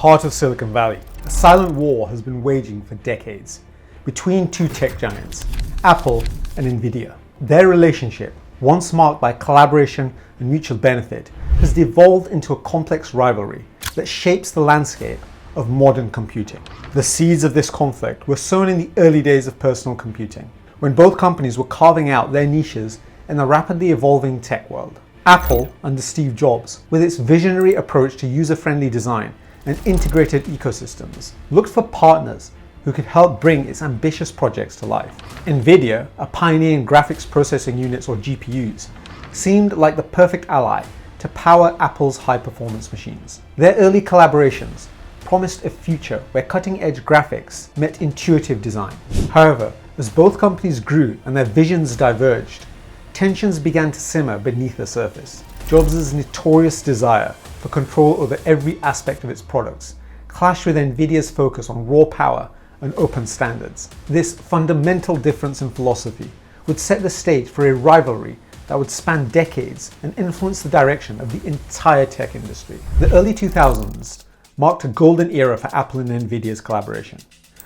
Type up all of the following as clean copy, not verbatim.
heart of Silicon Valley, a silent war has been waging for decades between two tech giants, Apple and NVIDIA. Their relationship, once marked by collaboration and mutual benefit, has devolved into a complex rivalry that shapes the landscape of modern computing. The seeds of this conflict were sown in the early days of personal computing, when both companies were carving out their niches in the rapidly evolving tech world. Apple, under Steve Jobs, with its visionary approach to user-friendly design and integrated ecosystems, looked for partners who could help bring its ambitious projects to life. NVIDIA, a pioneer in graphics processing units or GPUs, seemed like the perfect ally to power Apple's high-performance machines. Their early collaborations promised a future where cutting-edge graphics met intuitive design. However, as both companies grew and their visions diverged, tensions began to simmer beneath the surface. Jobs' notorious desire for control over every aspect of its products clashed with NVIDIA's focus on raw power and open standards. This fundamental difference in philosophy would set the stage for a rivalry that would span decades and influence the direction of the entire tech industry. The early 2000s marked a golden era for Apple and NVIDIA's collaboration.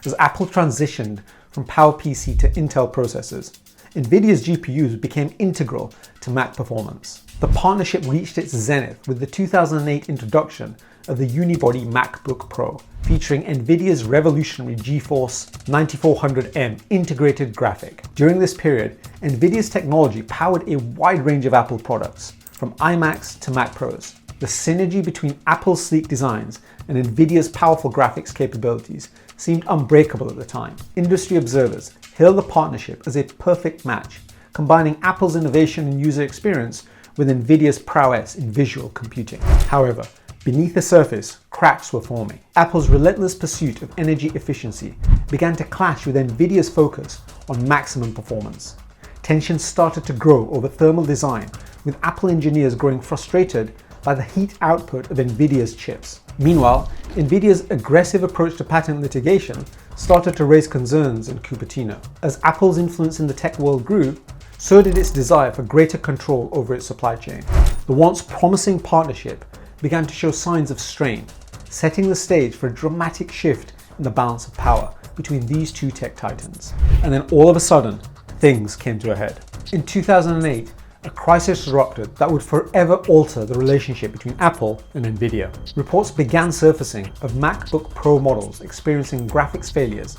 As Apple transitioned from PowerPC to Intel processors, NVIDIA's GPUs became integral to Mac performance. The partnership reached its zenith with the 2008 introduction of the unibody MacBook Pro, featuring NVIDIA's revolutionary GeForce 9400M integrated graphic. During this period, NVIDIA's technology powered a wide range of Apple products, from iMacs to Mac Pros. The synergy between Apple's sleek designs and NVIDIA's powerful graphics capabilities seemed unbreakable at the time. Industry observers hailed the partnership as a perfect match, combining Apple's innovation and user experience with NVIDIA's prowess in visual computing. However, beneath the surface, cracks were forming. Apple's relentless pursuit of energy efficiency began to clash with NVIDIA's focus on maximum performance. Tensions started to grow over thermal design, with Apple engineers growing frustrated by the heat output of NVIDIA's chips. Meanwhile, NVIDIA's aggressive approach to patent litigation started to raise concerns in Cupertino. As Apple's influence in the tech world grew, so did its desire for greater control over its supply chain. The once promising partnership began to show signs of strain, setting the stage for a dramatic shift in the balance of power between these two tech titans. And then all of a sudden, things came to a head. In 2008, a crisis erupted that would forever alter the relationship between Apple and NVIDIA. Reports began surfacing of MacBook Pro models experiencing graphics failures,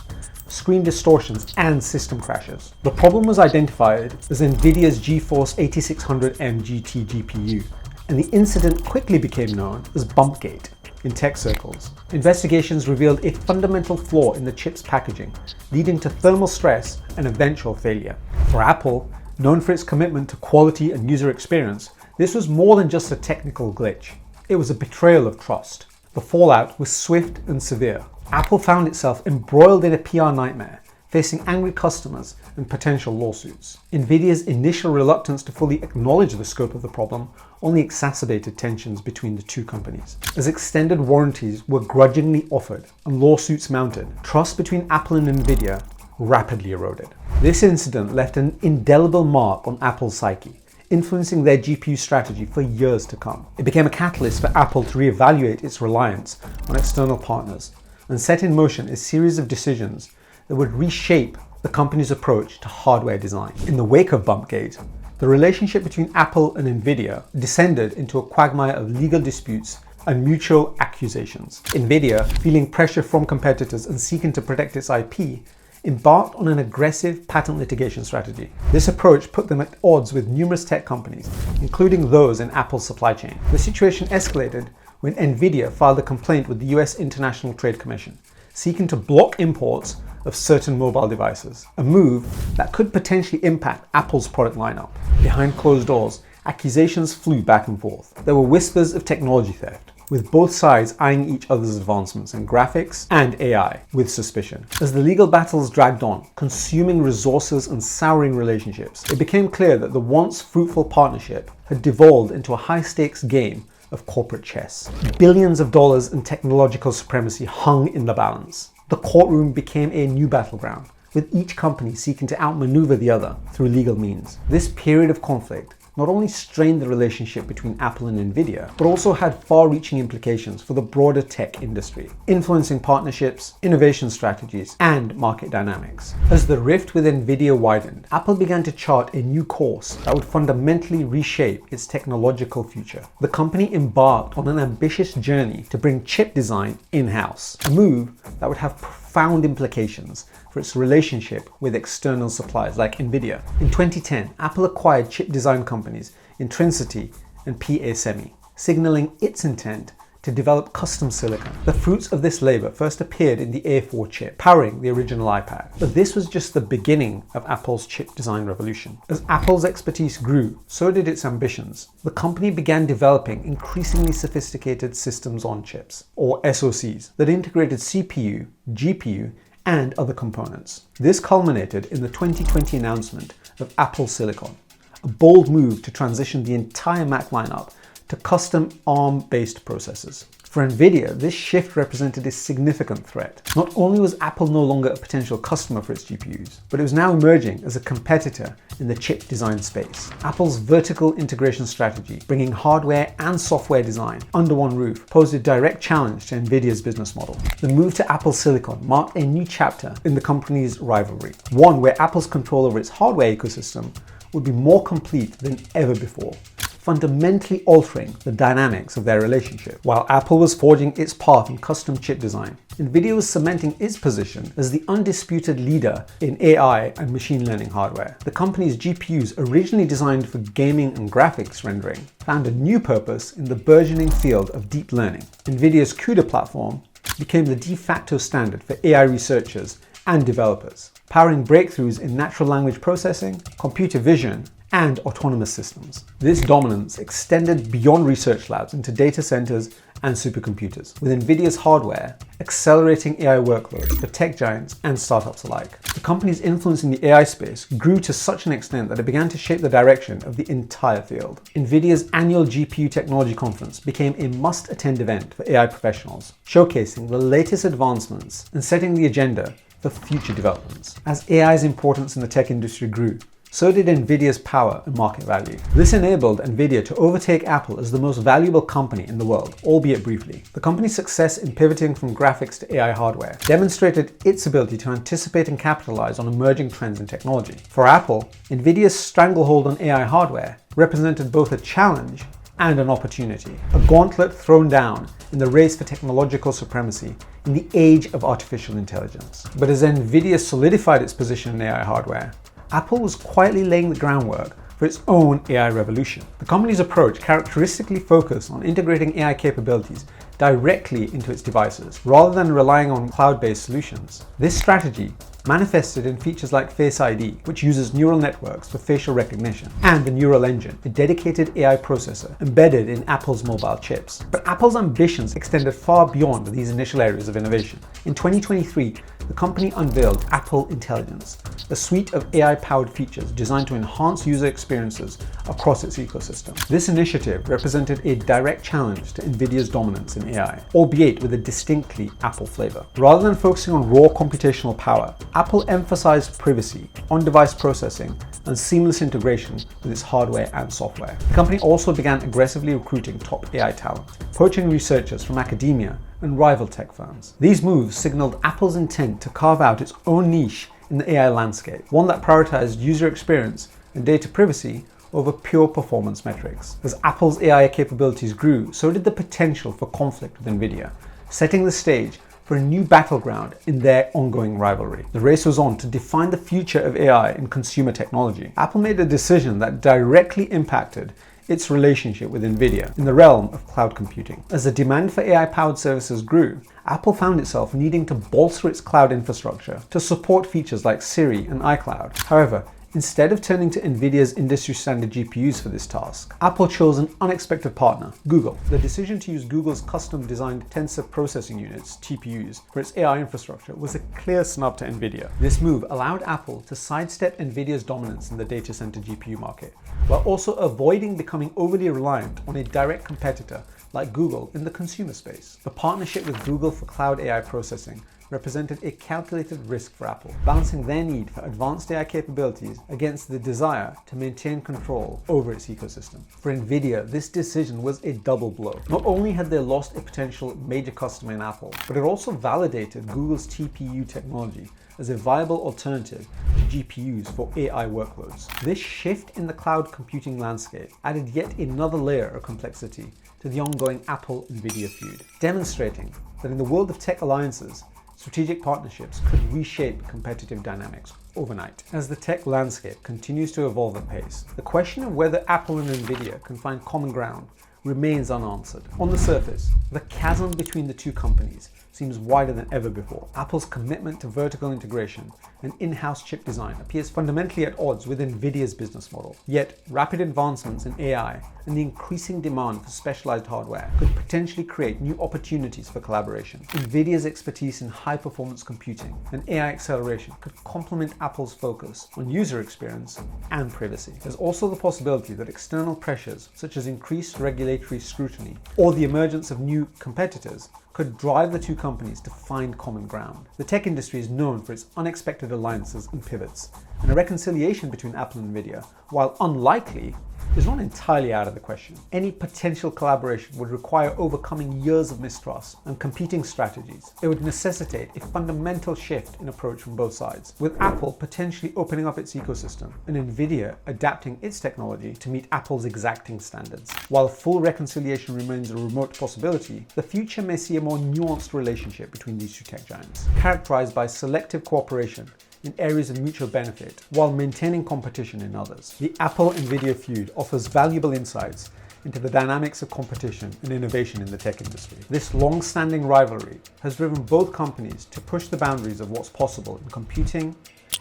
screen distortions, and system crashes. The problem was identified as NVIDIA's GeForce 8600M GT GPU, and the incident quickly became known as Bumpgate in tech circles. Investigations revealed a fundamental flaw in the chip's packaging, leading to thermal stress and eventual failure. For Apple, known for its commitment to quality and user experience, this was more than just a technical glitch. It was a betrayal of trust. The fallout was swift and severe. Apple found itself embroiled in a PR nightmare, facing angry customers and potential lawsuits. NVIDIA's initial reluctance to fully acknowledge the scope of the problem only exacerbated tensions between the two companies. As extended warranties were grudgingly offered and lawsuits mounted, trust between Apple and NVIDIA rapidly eroded. This incident left an indelible mark on Apple's psyche, influencing their GPU strategy for years to come. It became a catalyst for Apple to reevaluate its reliance on external partners and set in motion a series of decisions that would reshape the company's approach to hardware design. In the wake of Bumpgate, the relationship between Apple and NVIDIA descended into a quagmire of legal disputes and mutual accusations. NVIDIA, feeling pressure from competitors and seeking to protect its IP, embarked on an aggressive patent litigation strategy. This approach put them at odds with numerous tech companies, including those in Apple's supply chain. The situation escalated when NVIDIA filed a complaint with the US International Trade Commission, seeking to block imports of certain mobile devices, a move that could potentially impact Apple's product lineup. Behind closed doors, accusations flew back and forth. There were whispers of technology theft, with both sides eyeing each other's advancements in graphics and AI with suspicion. As the legal battles dragged on, consuming resources and souring relationships, it became clear that the once fruitful partnership had devolved into a high-stakes game of corporate chess. Billions of dollars in technological supremacy hung in the balance. The courtroom became a new battleground, with each company seeking to outmaneuver the other through legal means. This period of conflict not only strained the relationship between Apple and NVIDIA, but also had far-reaching implications for the broader tech industry, influencing partnerships, innovation strategies, and market dynamics. As the rift with NVIDIA widened, Apple began to chart a new course that would fundamentally reshape its technological future. The company embarked on an ambitious journey to bring chip design in-house, a move that would have profound implications for its relationship with external suppliers like NVIDIA. In 2010, Apple acquired chip design companies Intrinsity and PA Semi, signaling its intent to develop custom silicon. The fruits of this labor first appeared in the A4 chip, powering the original iPad. But this was just the beginning of Apple's chip design revolution. As Apple's expertise grew, so did its ambitions. The company began developing increasingly sophisticated systems on chips, or SoCs, that integrated CPU, GPU, and other components. This culminated in the 2020 announcement of Apple Silicon, a bold move to transition the entire Mac lineup to custom ARM-based processors. For NVIDIA, this shift represented a significant threat. Not only was Apple no longer a potential customer for its GPUs, but it was now emerging as a competitor in the chip design space. Apple's vertical integration strategy, bringing hardware and software design under one roof, posed a direct challenge to NVIDIA's business model. The move to Apple Silicon marked a new chapter in the company's rivalry, one where Apple's control over its hardware ecosystem would be more complete than ever before, fundamentally altering the dynamics of their relationship. While Apple was forging its path in custom chip design, NVIDIA was cementing its position as the undisputed leader in AI and machine learning hardware. The company's GPUs, originally designed for gaming and graphics rendering, found a new purpose in the burgeoning field of deep learning. NVIDIA's CUDA platform became the de facto standard for AI researchers and developers, powering breakthroughs in natural language processing, computer vision, and autonomous systems. This dominance extended beyond research labs into data centers and supercomputers, with NVIDIA's hardware accelerating AI workloads for tech giants and startups alike. The company's influence in the AI space grew to such an extent that it began to shape the direction of the entire field. NVIDIA's annual GPU Technology Conference became a must-attend event for AI professionals, showcasing the latest advancements and setting the agenda for future developments. As AI's importance in the tech industry grew, so did NVIDIA's power and market value. This enabled NVIDIA to overtake Apple as the most valuable company in the world, albeit briefly. The company's success in pivoting from graphics to AI hardware demonstrated its ability to anticipate and capitalize on emerging trends in technology. For Apple, NVIDIA's stranglehold on AI hardware represented both a challenge and an opportunity, a gauntlet thrown down in the race for technological supremacy in the age of artificial intelligence. But as NVIDIA solidified its position in AI hardware, Apple was quietly laying the groundwork for its own AI revolution. The company's approach characteristically focused on integrating AI capabilities directly into its devices, rather than relying on cloud-based solutions. This strategy manifested in features like Face ID, which uses neural networks for facial recognition, and the Neural Engine, a dedicated AI processor embedded in Apple's mobile chips. But Apple's ambitions extended far beyond these initial areas of innovation. In 2023, the company unveiled Apple Intelligence, a suite of AI-powered features designed to enhance user experiences across its ecosystem. This initiative represented a direct challenge to NVIDIA's dominance in AI, albeit with a distinctly Apple flavor. Rather than focusing on raw computational power, Apple emphasized privacy, on-device processing, and seamless integration with its hardware and software. The company also began aggressively recruiting top AI talent, poaching researchers from academia and rival tech firms. These moves signaled Apple's intent to carve out its own niche in the AI landscape, one that prioritized user experience and data privacy over pure performance metrics. As Apple's AI capabilities grew, so did the potential for conflict with NVIDIA, setting the stage for a new battleground in their ongoing rivalry. The race was on to define the future of AI in consumer technology. Apple made a decision that directly impacted its relationship with NVIDIA in the realm of cloud computing. As the demand for AI-powered services grew, Apple found itself needing to bolster its cloud infrastructure to support features like Siri and iCloud. However, instead of turning to NVIDIA's industry-standard GPUs for this task, Apple chose an unexpected partner, Google. The decision to use Google's custom-designed tensor processing units, TPUs, for its AI infrastructure was a clear snub to NVIDIA. This move allowed Apple to sidestep NVIDIA's dominance in the data center GPU market, while also avoiding becoming overly reliant on a direct competitor like Google in the consumer space. The partnership with Google for cloud AI processing represented a calculated risk for Apple, balancing their need for advanced AI capabilities against the desire to maintain control over its ecosystem. For NVIDIA, this decision was a double blow. Not only had they lost a potential major customer in Apple, but it also validated Google's TPU technology as a viable alternative to GPUs for AI workloads. This shift in the cloud computing landscape added yet another layer of complexity to the ongoing Apple-NVIDIA feud, demonstrating that in the world of tech alliances, strategic partnerships could reshape competitive dynamics overnight. As the tech landscape continues to evolve at pace, the question of whether Apple and NVIDIA can find common ground remains unanswered. On the surface, the chasm between the two companies seems wider than ever before. Apple's commitment to vertical integration and in-house chip design appears fundamentally at odds with NVIDIA's business model. Yet, rapid advancements in AI and the increasing demand for specialized hardware could potentially create new opportunities for collaboration. NVIDIA's expertise in high-performance computing and AI acceleration could complement Apple's focus on user experience and privacy. There's also the possibility that external pressures, such as increased regulatory scrutiny or the emergence of new competitors, could drive the two companies to find common ground. The tech industry is known for its unexpected alliances and pivots, and a reconciliation between Apple and NVIDIA, while unlikely, is not entirely out of the question. Any potential collaboration would require overcoming years of mistrust and competing strategies. It would necessitate a fundamental shift in approach from both sides, with Apple potentially opening up its ecosystem and NVIDIA adapting its technology to meet Apple's exacting standards. While full reconciliation remains a remote possibility, the future may see a more nuanced relationship between these two tech giants, characterized by selective cooperation in areas of mutual benefit while maintaining competition in others. The Apple-NVIDIA feud offers valuable insights into the dynamics of competition and innovation in the tech industry. This long-standing rivalry has driven both companies to push the boundaries of what's possible in computing,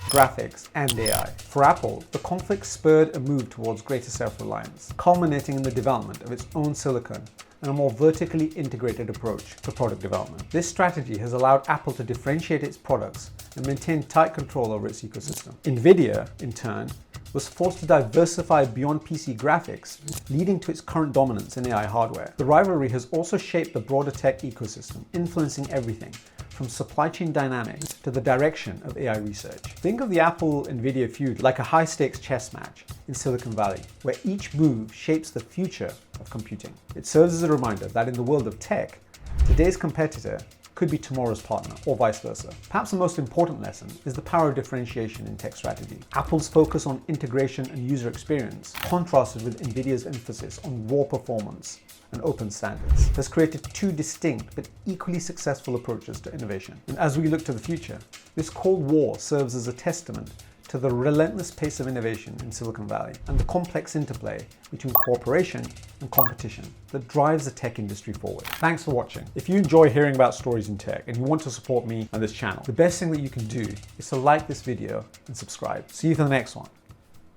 graphics, and AI. For Apple, the conflict spurred a move towards greater self-reliance, culminating in the development of its own silicon and a more vertically integrated approach to product development. This strategy has allowed Apple to differentiate its products and maintain tight control over its ecosystem. NVIDIA, in turn, was forced to diversify beyond PC graphics, leading to its current dominance in AI hardware. The rivalry has also shaped the broader tech ecosystem, influencing everything from supply chain dynamics to the direction of AI research. Think of the Apple-NVIDIA feud like a high-stakes chess match in Silicon Valley, where each move shapes the future of computing. It serves as a reminder that in the world of tech, today's competitor could be tomorrow's partner, or vice versa. Perhaps the most important lesson is the power of differentiation in tech strategy. Apple's focus on integration and user experience, contrasted with NVIDIA's emphasis on raw performance and open standards, has created two distinct but equally successful approaches to innovation. And as we look to the future, this Cold War serves as a testament to the relentless pace of innovation in Silicon Valley and the complex interplay between cooperation and competition that drives the tech industry forward. Thanks for watching. If you enjoy hearing about stories in tech and you want to support me and this channel, the best thing that you can do is to like this video and subscribe. See you for the next one.